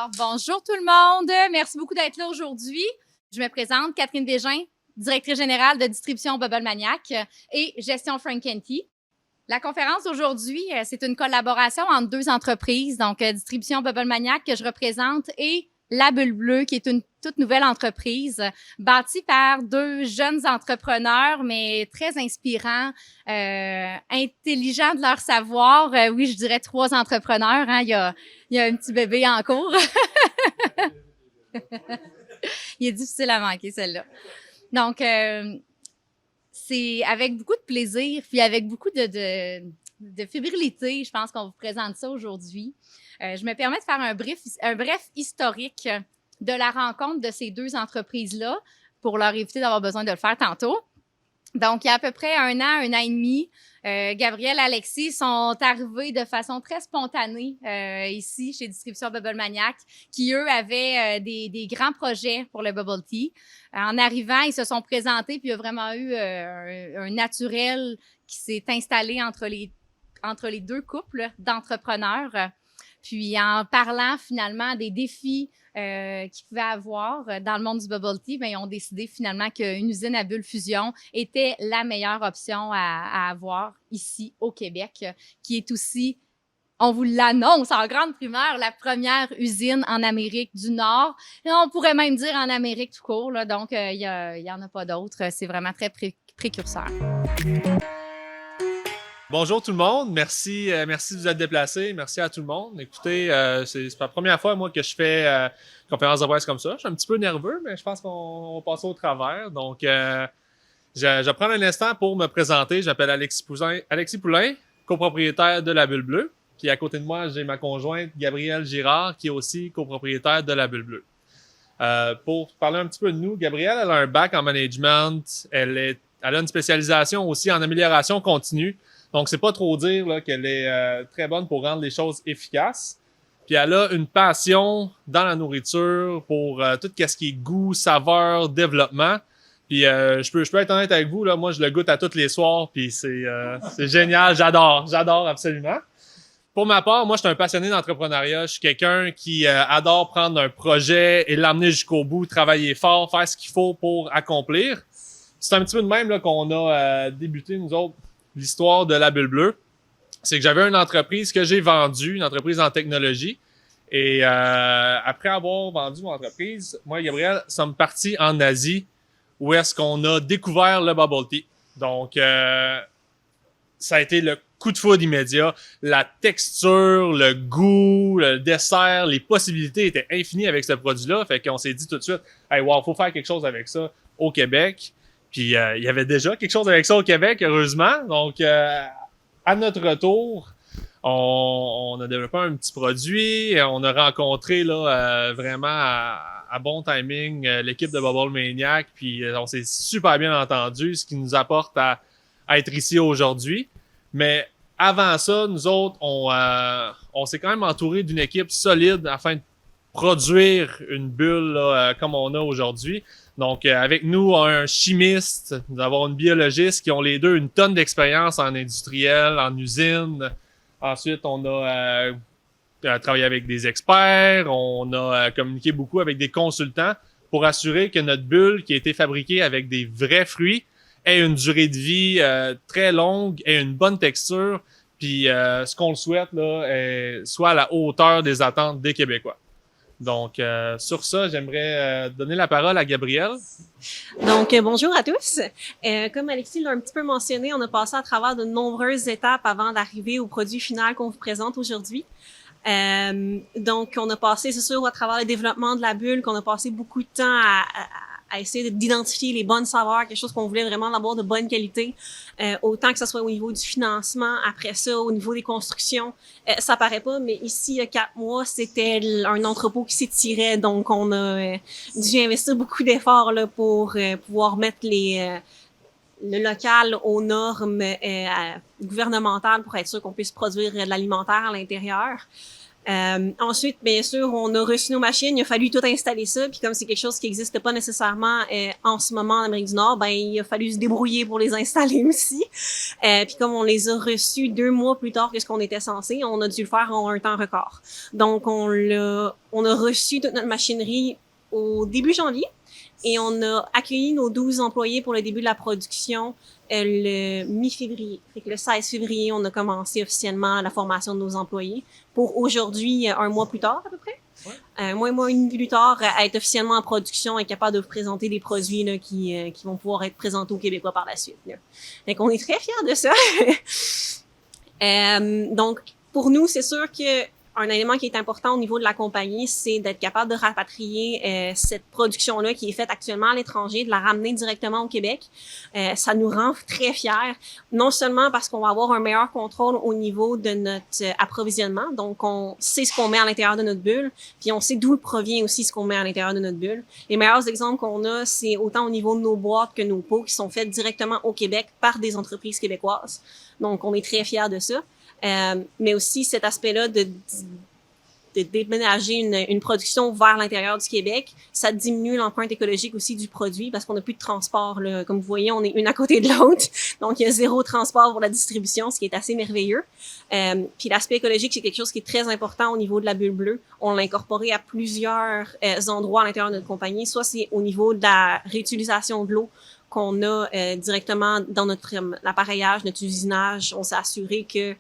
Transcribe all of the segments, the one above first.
Alors, bonjour tout le monde. Merci beaucoup d'être là aujourd'hui. Je me présente, Catherine Bégin, directrice générale de distribution Bubble Maniac et gestion Frankenty. La conférence d'aujourd'hui, c'est une collaboration entre deux entreprises, donc distribution Bubble Maniac que je représente et La Bulle Bleue, qui est une toute nouvelle entreprise bâtie par deux jeunes entrepreneurs, mais très inspirants, intelligents de leur savoir. Oui, je dirais 3 entrepreneurs. Hein. Il y a un petit bébé en cours. Il est difficile à manquer, celle-là. Donc, c'est avec beaucoup de plaisir, puis avec beaucoup de fébrilité, je pense qu'on vous présente ça aujourd'hui. Je me permets de faire un bref historique de la rencontre de ces deux entreprises-là pour leur éviter d'avoir besoin de le faire tantôt. Donc, il y a à peu près un an et demi, Gabriel et Alexis sont arrivés de façon très spontanée ici chez Distribution Bubble Maniac, qui, eux, avaient des grands projets pour le Bubble Tea. En arrivant, ils se sont présentés, puis il y a vraiment eu un naturel qui s'est installé entre les deux couples d'entrepreneurs. Puis en parlant finalement des défis qu'ils pouvaient avoir dans le monde du bubble tea, bien, ils ont décidé finalement qu'une usine à bulles fusion était la meilleure option à avoir ici au Québec, qui est aussi, on vous l'annonce en grande primeur, la première usine en Amérique du Nord. Et on pourrait même dire en Amérique tout court, là, donc il y en a pas d'autres. C'est vraiment très précurseur. Bonjour tout le monde, merci de vous être déplacés, merci à tout le monde. Écoutez, c'est la première fois moi que je fais conférence de presse comme ça. Je suis un petit peu nerveux, mais je pense qu'on va passer au travers. Donc, je vais prendre un instant pour me présenter. Je m'appelle Alexis Poulain, copropriétaire de La Bulle Bleue. Puis à côté de moi, j'ai ma conjointe Gabrielle Girard, qui est aussi copropriétaire de La Bulle Bleue. Pour parler un petit peu de nous, Gabrielle, elle a un bac en management. Elle a une spécialisation aussi en amélioration continue. Donc, c'est pas trop dire là, qu'elle est très bonne pour rendre les choses efficaces. Puis, elle a une passion dans la nourriture pour tout ce qui est goût, saveur, développement. Puis, je peux être honnête avec vous, là, moi, je le goûte à tous les soirs. Puis, c'est génial, j'adore absolument. Pour ma part, moi, je suis un passionné d'entrepreneuriat. Je suis quelqu'un qui adore prendre un projet et l'amener jusqu'au bout, travailler fort, faire ce qu'il faut pour accomplir. C'est un petit peu de même là, qu'on a débuté, nous autres, l'histoire de La Bulle Bleue. C'est que j'avais une entreprise que j'ai vendue, une entreprise en technologie. Et après avoir vendu mon entreprise, moi et Gabriel sommes partis en Asie où est-ce qu'on a découvert le bubble tea. Donc, ça a été le coup de foudre immédiat. La texture, le goût, le dessert, les possibilités étaient infinies avec ce produit-là. Fait qu'on s'est dit tout de suite, « Hey, wow, faut faire quelque chose avec ça au Québec. » Puis, il y avait déjà quelque chose avec ça au Québec, heureusement. Donc, à notre retour, on a développé un petit produit. On a rencontré là vraiment à bon timing l'équipe de Bubble Maniac. Puis, on s'est super bien entendu, ce qui nous apporte à être ici aujourd'hui. Mais avant ça, nous autres, on s'est quand même entouré d'une équipe solide afin de produire une bulle là, comme on a aujourd'hui. Donc, avec nous, un chimiste, nous avons une biologiste qui ont les deux une tonne d'expérience en industriel, en usine. Ensuite, on a travaillé avec des experts, on a communiqué beaucoup avec des consultants pour assurer que notre bulle, qui a été fabriquée avec des vrais fruits, ait une durée de vie très longue, ait une bonne texture, puis ce qu'on le souhaite, là, soit à la hauteur des attentes des Québécois. Donc, sur ça, j'aimerais donner la parole à Gabrielle. Donc, bonjour à tous. Comme Alexis l'a un petit peu mentionné, on a passé à travers de nombreuses étapes avant d'arriver au produit final qu'on vous présente aujourd'hui. Donc, on a passé, c'est sûr, à travers le développement de la bulle, qu'on a passé beaucoup de temps à essayer d'identifier les bonnes saveurs, quelque chose qu'on voulait vraiment avoir de bonne qualité, autant que ce soit au niveau du financement, après ça, au niveau des constructions. Ça paraît pas, mais ici, il y a 4 mois, c'était un entrepôt qui s'étirait, donc on a dû investir beaucoup d'efforts là, pour pouvoir mettre le local aux normes gouvernementales pour être sûr qu'on puisse produire de l'alimentaire à l'intérieur. Ensuite, bien sûr, on a reçu nos machines, il a fallu tout installer ça, puis comme c'est quelque chose qui n'existe pas nécessairement en ce moment en Amérique du Nord, ben il a fallu se débrouiller pour les installer aussi. Puis comme on les a reçus 2 mois plus tard que ce qu'on était censé, on a dû le faire en un temps record. Donc on a reçu toute notre machinerie au début janvier et on a accueilli nos 12 employés pour le début de la production le mi-février. Fait que le 16 février, on a commencé officiellement la formation de nos employés pour aujourd'hui, 1 mois plus tard à peu près. Ouais. Un mois et demi plus tard, à être officiellement en production et capable de vous présenter des produits là, qui vont pouvoir être présentés aux Québécois par la suite. Là. Fait qu'on est très fiers de ça. Donc, pour nous, c'est sûr que un élément qui est important au niveau de la compagnie, c'est d'être capable de rapatrier cette production-là qui est faite actuellement à l'étranger, de la ramener directement au Québec. Ça nous rend très fiers, non seulement parce qu'on va avoir un meilleur contrôle au niveau de notre approvisionnement, donc on sait ce qu'on met à l'intérieur de notre bulle, puis on sait d'où provient aussi ce qu'on met à l'intérieur de notre bulle. Les meilleurs exemples qu'on a, c'est autant au niveau de nos boîtes que nos pots qui sont faites directement au Québec par des entreprises québécoises. Donc, on est très fiers de ça. Mais aussi cet aspect-là de déménager une production vers l'intérieur du Québec, ça diminue l'empreinte écologique aussi du produit parce qu'on n'a plus de transport. Là. Comme vous voyez, on est une à côté de l'autre. Donc, il y a 0 transport pour la distribution, ce qui est assez merveilleux. Puis l'aspect écologique, c'est quelque chose qui est très important au niveau de la bulle bleue. On l'a incorporé à plusieurs endroits à l'intérieur de notre compagnie. Soit c'est au niveau de la réutilisation de l'eau qu'on a directement dans notre l'appareillage, notre usinage. On s'est assuré que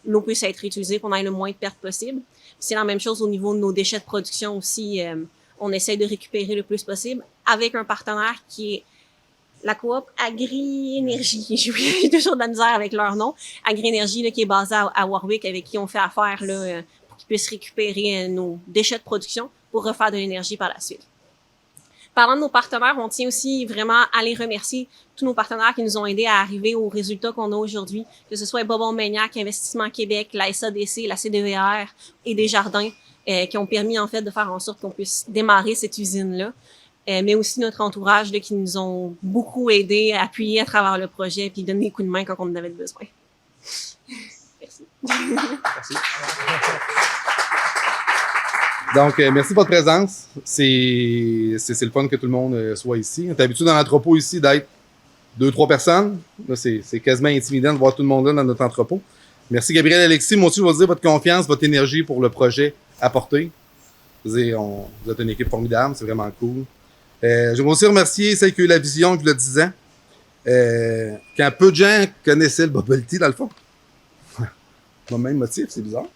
l'eau puisse être réutilisée, qu'on ait le moins de pertes possible. C'est la même chose au niveau de nos déchets de production aussi. On essaie de récupérer le plus possible avec un partenaire qui est la coop Agri-Énergie. J'ai toujours de la misère avec leur nom. Agri-Énergie, là, qui est basée à Warwick, avec qui on fait affaire là, pour qu'ils puissent récupérer nos déchets de production pour refaire de l'énergie par la suite. Parlant de nos partenaires, on tient aussi vraiment à les remercier, tous nos partenaires qui nous ont aidés à arriver aux résultats qu'on a aujourd'hui, que ce soit Bobon Maniac, Investissement Québec, la SADC, la CDVR et Desjardins, qui ont permis en fait de faire en sorte qu'on puisse démarrer cette usine-là. Mais aussi notre entourage là, qui nous ont beaucoup aidés, appuyés à travers le projet, puis donné des coups de main quand on en avait besoin. Merci. Merci. Donc, merci de votre présence. C'est le fun que tout le monde soit ici. On est habitué dans l'entrepôt ici d'être 2-3 personnes. Là, c'est quasiment intimidant de voir tout le monde là dans notre entrepôt. Merci Gabriel et Alexis. Moi aussi, je vais vous dire votre confiance, votre énergie pour le projet apporté. Vous êtes une équipe formidable, c'est vraiment cool. Je vais aussi remercier celle qui a eu la vision, je le disais. Quand peu de gens connaissaient le bubble tea, dans le fond. Mon même motif, c'est bizarre.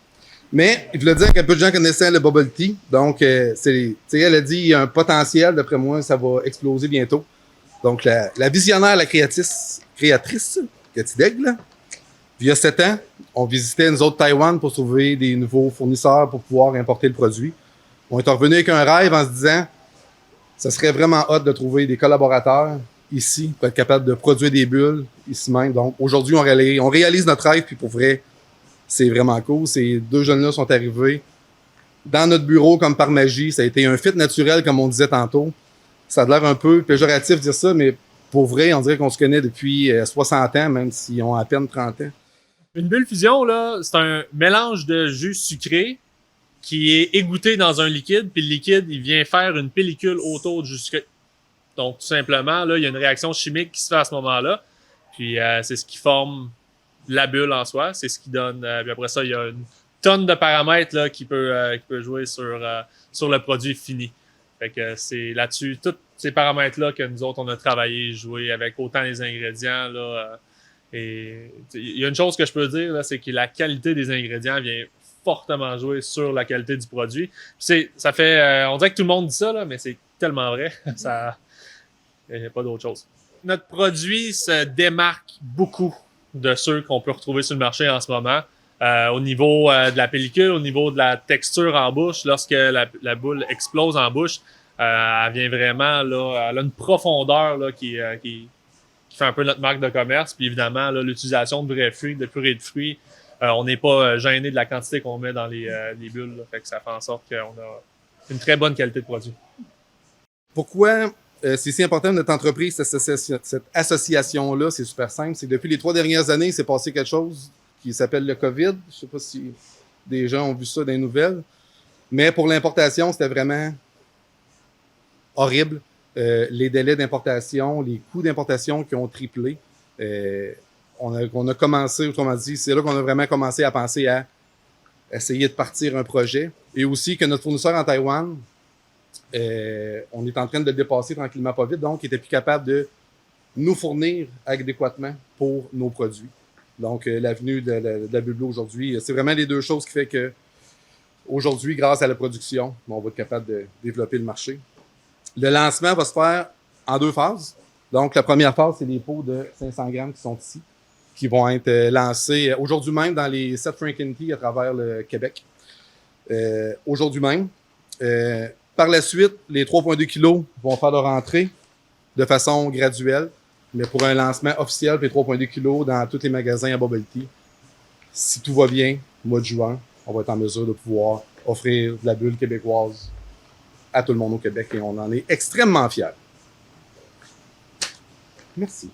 Mais je voulais dire que peu de gens connaissaient le bubble tea. Donc, elle a dit il y a un potentiel, d'après moi, ça va exploser bientôt. Donc, la visionnaire, la créatrice, Cathy Daigle, il y a 7 ans, on visitait nous autres Taïwan pour trouver des nouveaux fournisseurs pour pouvoir importer le produit. On est revenu avec un rêve en se disant ça serait vraiment hot de trouver des collaborateurs ici pour être capable de produire des bulles ici même. Donc, aujourd'hui, on réalise notre rêve, puis pour vrai, c'est vraiment cool. Ces 2 jeunes-là sont arrivés dans notre bureau comme par magie. Ça a été un fit naturel, comme on disait tantôt. Ça a l'air un peu péjoratif de dire ça, mais pour vrai, on dirait qu'on se connaît depuis 60 ans, même s'ils ont à peine 30 ans. Une bulle fusion, là, c'est un mélange de jus sucré qui est égoutté dans un liquide, puis le liquide, il vient faire une pellicule autour du jus sucré. Donc, tout simplement, là, il y a une réaction chimique qui se fait à ce moment-là, puis c'est ce qui forme la bulle en soi, c'est ce qui donne. Puis après ça, il y a une tonne de paramètres là, qui peut jouer sur le produit fini. Fait que c'est là-dessus, tous ces paramètres-là que nous autres, on a travaillé, joué avec autant les ingrédients. Là, et il y a une chose que je peux dire, là, c'est que la qualité des ingrédients vient fortement jouer sur la qualité du produit. Puis ça fait. On dirait que tout le monde dit ça, là, mais c'est tellement vrai. Il n'y a pas d'autre chose. Notre produit se démarque beaucoup de ceux qu'on peut retrouver sur le marché en ce moment. Au niveau de la pellicule, au niveau de la texture en bouche, lorsque la boule explose en bouche, elle vient vraiment, là, elle a une profondeur là, qui fait un peu notre marque de commerce. Puis évidemment, là, l'utilisation de vrais fruits, de purée de fruits, on n'est pas gêné de la quantité qu'on met dans les bulles. Là, fait que ça fait en sorte qu'on a une très bonne qualité de produit. Pourquoi c'est si important de notre entreprise, cette association-là? C'est super simple. C'est que depuis les 3 dernières années, il s'est passé quelque chose qui s'appelle le COVID. Je sais pas si des gens ont vu ça dans les nouvelles. Mais pour l'importation, c'était vraiment horrible. Les délais d'importation, les coûts d'importation qui ont triplé. On a commencé, autrement dit, c'est là qu'on a vraiment commencé à penser à essayer de partir un projet. Et aussi que notre fournisseur en Taïwan, on est en train de le dépasser tranquillement pas vite, donc il était plus capable de nous fournir adéquatement pour nos produits. Donc, l'avenue de la Bulle Bleue aujourd'hui, c'est vraiment les deux choses qui fait que aujourd'hui, grâce à la production, on va être capable de développer le marché. Le lancement va se faire en 2 phases. Donc, la première phase, c'est les pots de 500 grammes qui sont ici, qui vont être lancés aujourd'hui même dans les 7 Franken-Tea à travers le Québec. Aujourd'hui même. Par la suite, les 3,2 kilos vont faire leur entrée de façon graduelle, mais pour un lancement officiel, les 3,2 kilos dans tous les magasins à Bubble Tea, si tout va bien, au mois de juin, on va être en mesure de pouvoir offrir de la bulle québécoise à tout le monde au Québec et on en est extrêmement fiers. Merci.